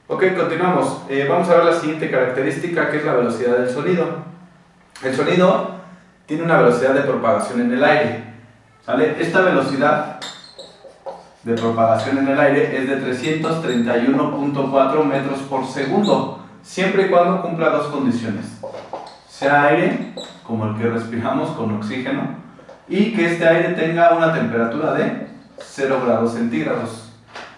Ok, continuamos. Vamos a ver la siguiente característica, que es la velocidad del sonido. El sonido tiene una velocidad de propagación en el aire, ¿sale? Esta velocidad de propagación en el aire es de 331.4 metros por segundo, siempre y cuando cumpla dos condiciones: sea aire, como el que respiramos con oxígeno, y que este aire tenga una temperatura de 0 grados centígrados.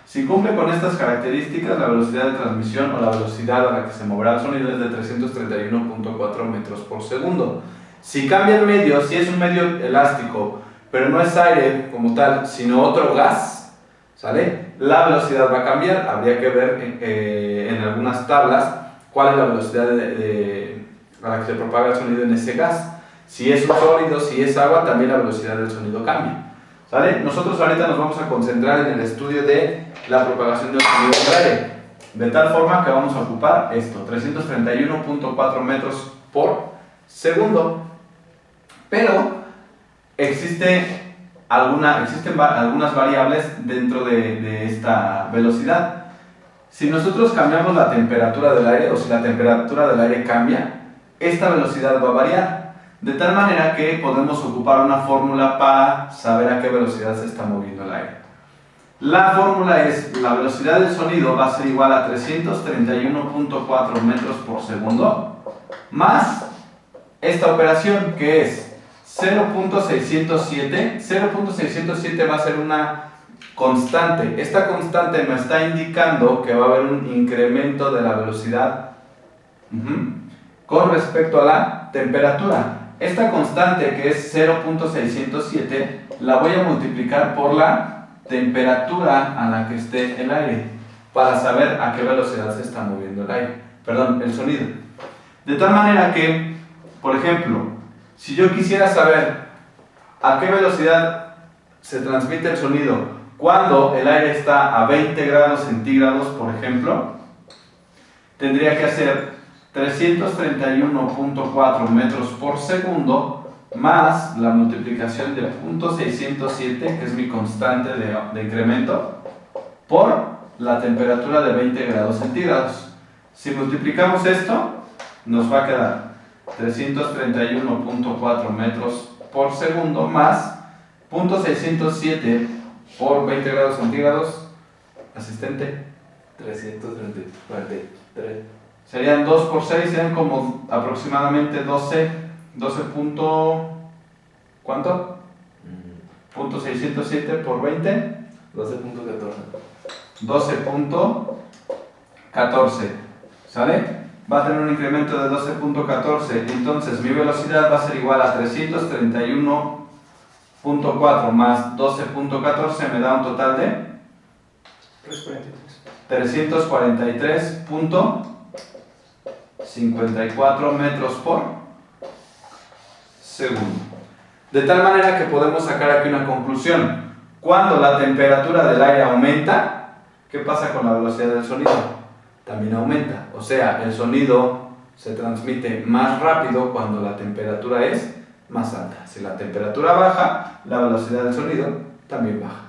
Si cumple con estas características, la velocidad de transmisión o la velocidad a la que se moverá el sonido es de 331.4 metros por segundo. Si cambia el medio, si es un medio elástico, pero no es aire como tal, sino otro gas, ¿sale? La velocidad va a cambiar. Habría que ver en algunas tablas cuál es la velocidad a la que se propaga el sonido en ese gas. Si es un sólido, si es agua, también la velocidad del sonido cambia, ¿sale? Nosotros ahorita nos vamos a concentrar en el estudio de la propagación del sonido en el aire, de tal forma que vamos a ocupar esto, 331.4 metros por segundo. Pero existen algunas variables dentro de esta velocidad. Si nosotros cambiamos la temperatura del aire, o si la temperatura del aire cambia, esta velocidad va a variar, de tal manera que podemos ocupar una fórmula para saber a qué velocidad se está moviendo el aire. La fórmula es: la velocidad del sonido va a ser igual a 331.4 metros por segundo más esta operación, que es 0.607. 0.607 va a ser una constante. Esta constante me está indicando que va a haber un incremento de la velocidad con respecto a la temperatura. Esta constante, que es 0.607, la voy a multiplicar por la temperatura a la que esté el aire, para saber a qué velocidad se está moviendo el sonido. De tal manera que, por ejemplo, si yo quisiera saber a qué velocidad se transmite el sonido cuando el aire está a 20 grados centígrados, por ejemplo, tendría que hacer 331.4 metros por segundo más la multiplicación de 0.607, que es mi constante de incremento, por la temperatura de 20 grados centígrados. Si multiplicamos esto, nos va a quedar 331.4 metros por segundo más 0.607 por 20 grados centígrados. Asistente. 333. Serían 2 por 6, serían como aproximadamente 12 ¿cuánto? .607 por 20. 12.14. ¿Sale? Va a tener un incremento de 12.14. Entonces mi velocidad va a ser igual a 331.4 más 12.14, me da un total de 343.54 metros por segundo. De tal manera que podemos sacar aquí una conclusión. Cuando la temperatura del aire aumenta, ¿qué pasa con la velocidad del sonido? También aumenta. O sea, el sonido se transmite más rápido cuando la temperatura es más alta. Si la temperatura baja, la velocidad del sonido también baja.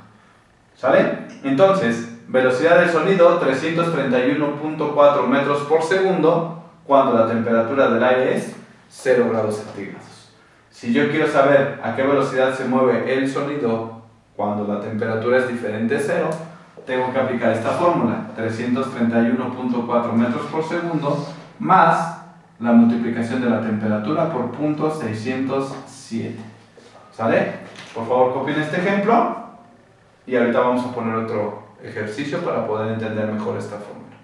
¿Sale? Entonces, velocidad del sonido 331.4 metros por segundo cuando la temperatura del aire es 0 grados centígrados. Si yo quiero saber a qué velocidad se mueve el sonido cuando la temperatura es diferente de 0, tengo que aplicar esta fórmula: 331.4 metros por segundo más la multiplicación de la temperatura por 0.607. ¿Sale? Por favor, copien este ejemplo y ahorita vamos a poner otro ejercicio para poder entender mejor esta fórmula.